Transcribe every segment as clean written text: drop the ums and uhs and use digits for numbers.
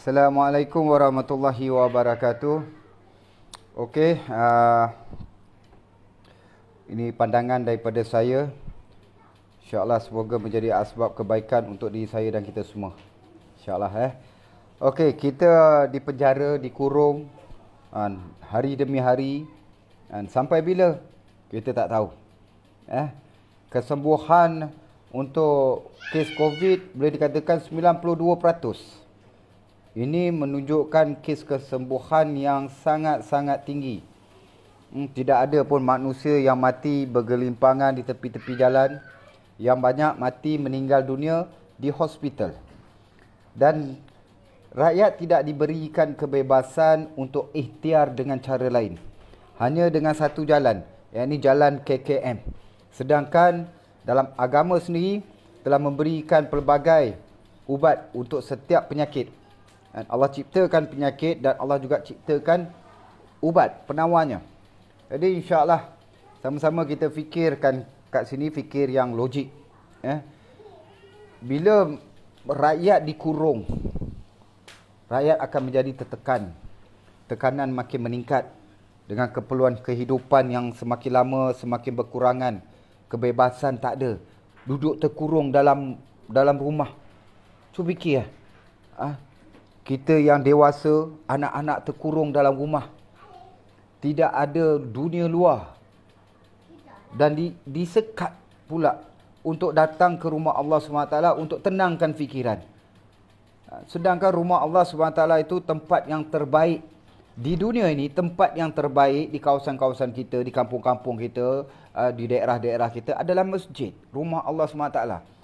Assalamualaikum warahmatullahi wabarakatuh. Okey, ini pandangan daripada saya. InsyaAllah semoga menjadi asbab kebaikan untuk diri saya dan kita semua. InsyaAllah Okey, kita dipenjara, dikurung hari demi hari, sampai bila kita tak tahu. Kesembuhan untuk kes COVID boleh dikatakan 92%. Ini menunjukkan kes kesembuhan yang sangat-sangat tinggi. Tidak ada pun manusia yang mati bergelimpangan di tepi-tepi jalan. Yang banyak mati meninggal dunia di hospital. Dan rakyat tidak diberikan kebebasan untuk ikhtiar dengan cara lain. Hanya dengan satu jalan, iaitu jalan KKM. Sedangkan dalam agama sendiri telah memberikan pelbagai ubat untuk setiap penyakit. Allah ciptakan penyakit dan Allah juga ciptakan ubat penawarnya. Jadi insya-Allah sama-sama kita fikirkan kat sini, fikir yang logik. Bila rakyat dikurung, rakyat akan menjadi tertekan. Tekanan makin meningkat dengan keperluan kehidupan yang semakin lama semakin berkurangan. Kebebasan tak ada. Duduk terkurung dalam rumah. Cuba fikir kita yang dewasa, anak-anak terkurung dalam rumah. Tidak ada dunia luar. Dan disekat pula untuk datang ke rumah Allah SWT untuk tenangkan fikiran. Sedangkan rumah Allah SWT itu tempat yang terbaik di dunia ini, tempat yang terbaik di kawasan-kawasan kita, di kampung-kampung kita, di daerah-daerah kita adalah masjid, rumah Allah SWT.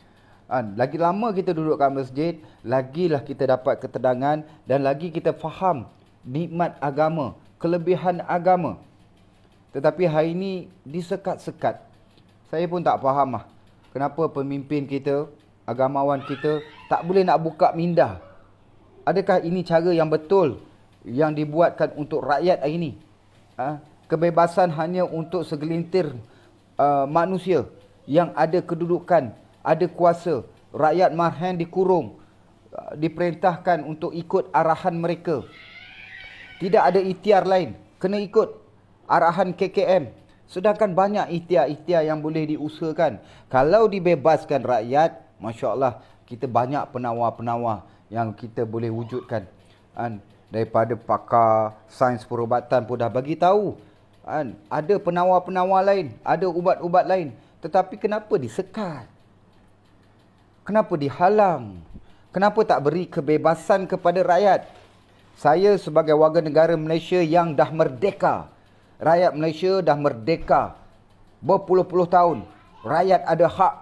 Lagi lama kita duduk kat masjid, lagilah kita dapat ketenangan dan lagi kita faham nikmat agama, kelebihan agama. Tetapi hari ini disekat-sekat. Saya pun tak faham kenapa pemimpin kita, agamawan kita tak boleh nak buka minda. Adakah ini cara yang betul yang dibuatkan untuk rakyat hari ini? Kebebasan hanya untuk segelintir manusia yang ada kedudukan, ada kuasa. Rakyat marhaen dikurung, diperintahkan untuk ikut arahan mereka. Tidak ada ikhtiar lain, kena ikut arahan KKM. Sedangkan banyak ikhtiar-ikhtiar yang boleh diusahakan. Kalau dibebaskan rakyat, masya-Allah, kita banyak penawar-penawar yang kita boleh wujudkan. Daripada pakar sains perubatan pun dah bagi tahu. Ada penawar-penawar lain, ada ubat-ubat lain. Tetapi kenapa disekat? Kenapa dihalang? Kenapa tak beri kebebasan kepada rakyat? Saya sebagai warga negara Malaysia yang dah merdeka. Rakyat Malaysia dah merdeka berpuluh-puluh tahun. Rakyat ada hak,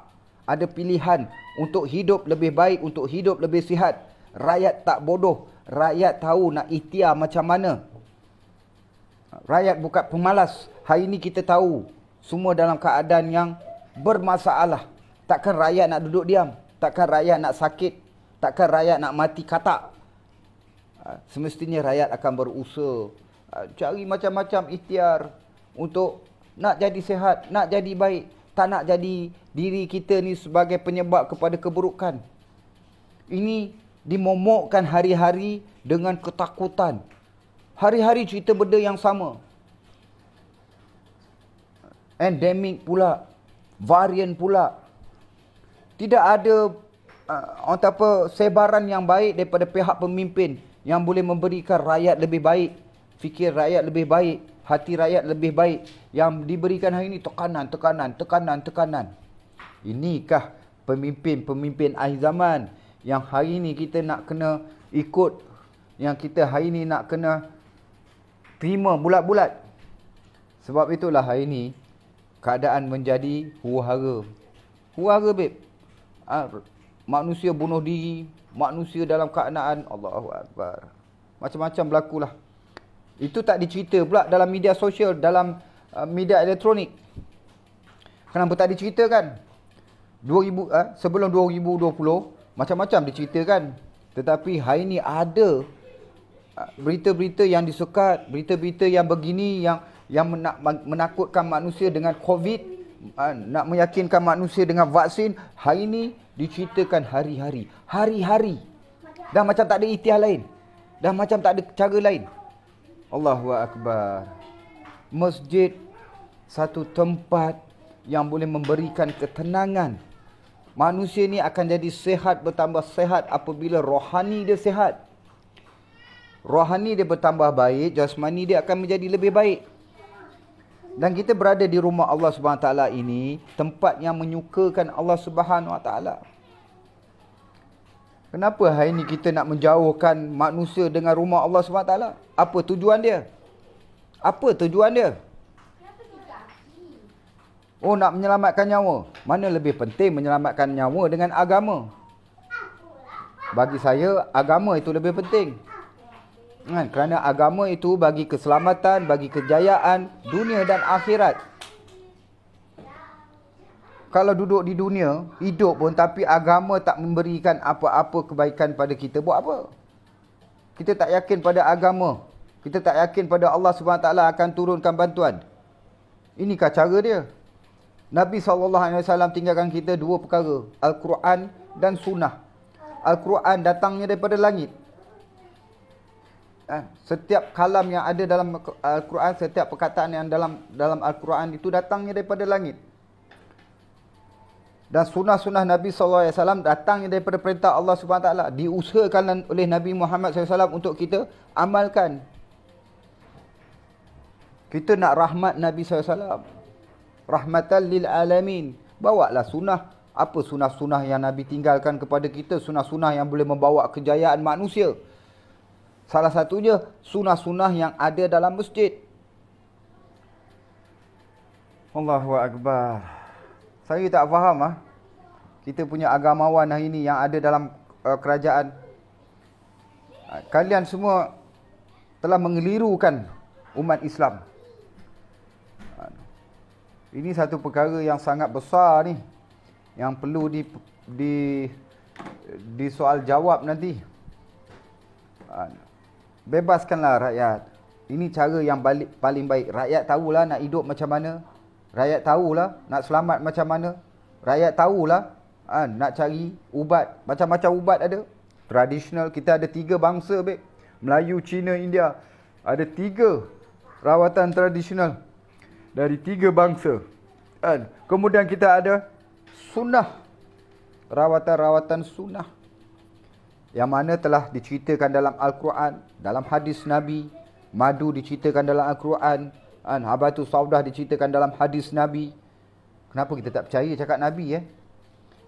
ada pilihan untuk hidup lebih baik, untuk hidup lebih sihat. Rakyat tak bodoh. Rakyat tahu nak ikhtiar macam mana. Rakyat bukan pemalas. Hari ini kita tahu semua dalam keadaan yang bermasalah. Takkan rakyat nak duduk diam? Takkan rakyat nak sakit? Takkan rakyat nak mati katak? Semestinya rakyat akan berusaha cari macam-macam ikhtiar untuk nak jadi sihat, nak jadi baik. Tak nak jadi diri kita ni sebagai penyebab kepada keburukan. Ini dimomokkan hari-hari dengan ketakutan. Hari-hari cerita benda yang sama. Endemik pula, varian pula. Tidak ada sebaran yang baik daripada pihak pemimpin yang boleh memberikan rakyat lebih baik, fikir rakyat lebih baik, hati rakyat lebih baik. Yang diberikan hari ini tekanan. Inikah pemimpin-pemimpin akhir zaman yang hari ini kita nak kena ikut, yang kita hari ini nak kena terima bulat-bulat. Sebab itulah hari ini keadaan menjadi huru-hara. Huru-hara, babe. Manusia bunuh diri, manusia dalam keadaan Allahu Akbar. Macam-macam berlakulah. Itu tak dicerita pula dalam media sosial, dalam media elektronik. Kenapa tak diceritakan? Sebelum 2020 macam-macam diceritakan. Tetapi hari ini ada berita-berita yang disekat, berita-berita yang begini yang menakutkan manusia dengan COVID, nak meyakinkan manusia dengan vaksin. Hari ini diceritakan hari-hari. Dan macam tak ada ikhtiar lain. Dah macam tak ada cara lain. Allahu Akbar. Masjid satu tempat yang boleh memberikan ketenangan. Manusia ni akan jadi sehat, bertambah sehat apabila rohani dia sehat. Rohani dia bertambah baik, jasmani dia akan menjadi lebih baik. Dan kita berada di rumah Allah Subhanahu Wa Taala ini, tempat yang menyukakan Allah Subhanahu Wa Taala. Kenapa hari ini kita nak menjauhkan manusia dengan rumah Allah SWT? Apa tujuan dia? Apa tujuan dia? Oh, nak menyelamatkan nyawa. Mana lebih penting menyelamatkan nyawa dengan agama? Bagi saya, agama itu lebih penting. Kerana agama itu bagi keselamatan, bagi kejayaan dunia dan akhirat. Kalau duduk di dunia, hidup pun tapi agama tak memberikan apa-apa kebaikan pada kita, buat apa? Kita tak yakin pada agama. Kita tak yakin pada Allah SWT akan turunkan bantuan. Inikah cara dia? Nabi SAW tinggalkan kita dua perkara. Al-Quran dan Sunnah. Al-Quran datangnya daripada langit. Setiap kalam yang ada dalam Al-Quran, setiap perkataan yang dalam Al-Quran itu datangnya daripada langit. Dan sunnah-sunnah Nabi SAW datangnya daripada perintah Allah SWT. Diusahakan oleh Nabi Muhammad SAW untuk kita amalkan. Kita nak rahmat Nabi SAW. Rahmatan lil alamin. Bawalah sunnah. Apa sunnah-sunnah yang Nabi tinggalkan kepada kita? Sunnah-sunnah yang boleh membawa kejayaan manusia. Salah satunya sunnah-sunnah yang ada dalam masjid. Allahu Akbar. Saya tak faham kita punya agamawan hari ini yang ada dalam kerajaan. Kalian semua telah mengelirukan umat Islam. Ini satu perkara yang sangat besar ni, yang perlu di soal jawab nanti. Bebaskanlah rakyat. Ini cara yang paling baik. Rakyat tahulah nak hidup macam mana. Rakyat tahulah nak selamat macam mana. Rakyat tahulah nak cari ubat. Macam-macam ubat ada. Tradisional, kita ada 3 bangsa, babe. Melayu, Cina, India. Ada 3 rawatan tradisional dari 3 bangsa. Kemudian kita ada sunnah. Rawatan-rawatan sunnah. Yang mana telah diceritakan dalam Al-Quran, dalam hadis Nabi. Madu diceritakan dalam Al-Quran. Habatus saudah diceritakan dalam hadis Nabi. Kenapa kita tak percaya cakap Nabi?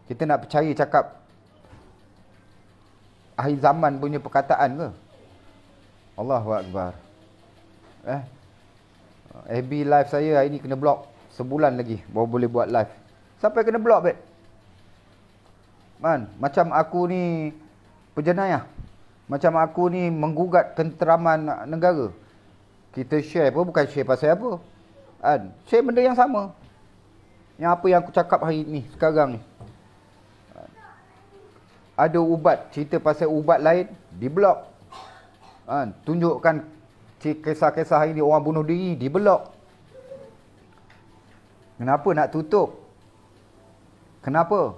Kita nak percaya cakap akhir zaman punya perkataan ke? Allahu Akbar. FB live saya hari ni kena block. Sebulan lagi baru boleh buat live. Sampai kena block, bet. Macam aku ni penjenayah. Macam aku ni menggugat ketenteraman negara. Kita share pun bukan share pasal apa. Share benda yang sama. Yang apa yang aku cakap hari ni, sekarang ni. Ada ubat, cerita pasal ubat lain, diblok. Tunjukkan kisah-kisah hari ni orang bunuh diri, diblok. Kenapa nak tutup? Kenapa?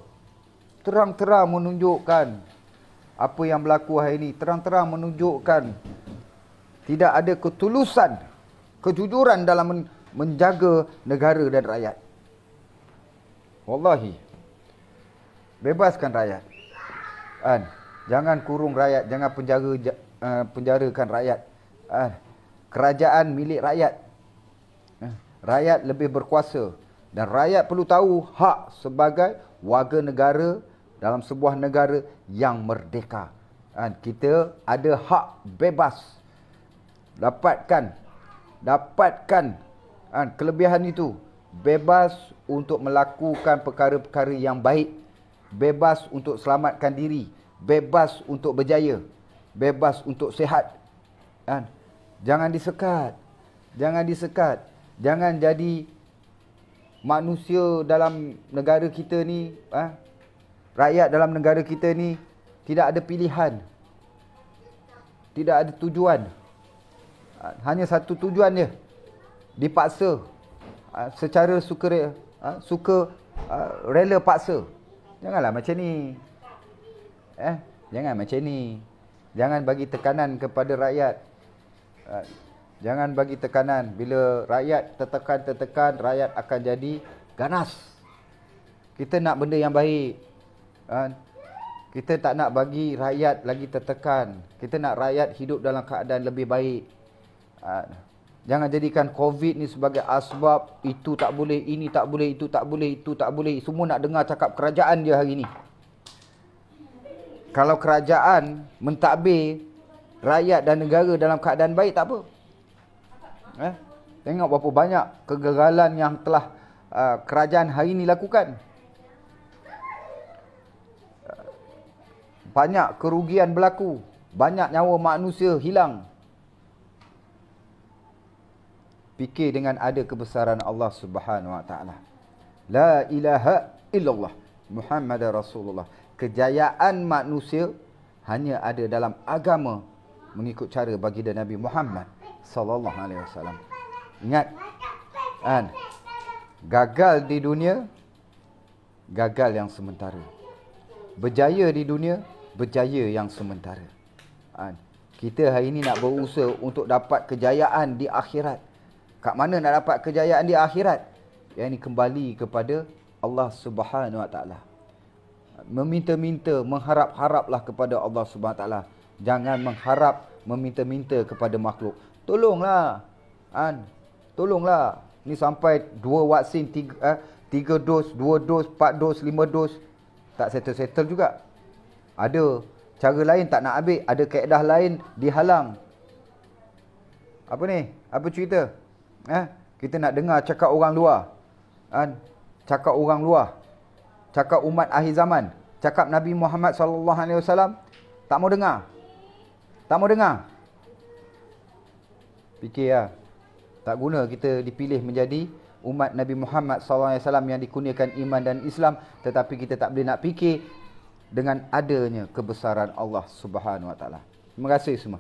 Terang-terang menunjukkan apa yang berlaku hari ni. Terang-terang menunjukkan tidak ada ketulusan, kejujuran dalam menjaga negara dan rakyat. Wallahi. Bebaskan rakyat. Jangan kurung rakyat, jangan penjarakan rakyat. Kerajaan milik rakyat. Rakyat lebih berkuasa dan rakyat perlu tahu hak sebagai warga negara dalam sebuah negara yang merdeka. Kita ada hak bebas. Dapatkan kelebihan itu. Bebas untuk melakukan perkara-perkara yang baik. Bebas untuk selamatkan diri. Bebas untuk berjaya. Bebas untuk sihat. Jangan disekat. Jangan disekat. Jangan jadi manusia dalam negara kita ni, rakyat dalam negara kita ni tidak ada pilihan. Tidak ada tujuan. Hanya satu tujuan dia. Dipaksa. Secara rela paksa. Janganlah macam ni. Jangan macam ni. Jangan bagi tekanan kepada rakyat. Jangan bagi tekanan. Bila rakyat tertekan, rakyat akan jadi ganas. Kita nak benda yang baik. Kita tak nak bagi rakyat lagi tertekan. Kita nak rakyat hidup dalam keadaan lebih baik. Jangan jadikan COVID ni sebagai asbab. Itu tak boleh, ini tak boleh, itu tak boleh, itu tak boleh. Semua nak dengar cakap kerajaan dia hari ni. Kalau kerajaan mentadbir rakyat dan negara dalam keadaan baik, tak apa. Tengok berapa banyak kegagalan yang telah kerajaan hari ini lakukan. Banyak kerugian berlaku. Banyak nyawa manusia hilang. Fikir dengan ada kebesaran Allah Subhanahu Wa Taala. La ilaha illallah Muhammadar Rasulullah. Kejayaan manusia hanya ada dalam agama mengikut cara baginda Nabi Muhammad sallallahu alaihi wasallam. Ingat, gagal di dunia, gagal yang sementara. Berjaya di dunia, berjaya yang sementara. Kita hari ini nak berusaha untuk dapat kejayaan di akhirat. Kat mana nak dapat kejayaan di akhirat? Yang ini kembali kepada Allah Subhanahu Wa Taala. Meminta-minta, mengharap-haraplah kepada Allah Subhanahu Wa Taala. Jangan mengharap, meminta-minta kepada makhluk. Tolonglah. Tolonglah. Ni sampai 2 vaksin, 3 dos, 2 dos, 4 dos, 5 dos. Tak settle-settle juga. Ada cara lain tak nak ambil. Ada kaedah lain dihalang. Apa ni? Apa cerita? Kita nak dengar cakap orang luar. Cakap orang luar. Cakap umat akhir zaman. Cakap Nabi Muhammad sallallahu alaihi wasallam. Tak mau dengar. Tak mau dengar. Fikir lah. Tak guna kita dipilih menjadi umat Nabi Muhammad sallallahu alaihi wasallam yang dikurniakan iman dan Islam, tetapi kita tak boleh nak fikir dengan adanya kebesaran Allah Subhanahu Wa Taala. Terima kasih semua.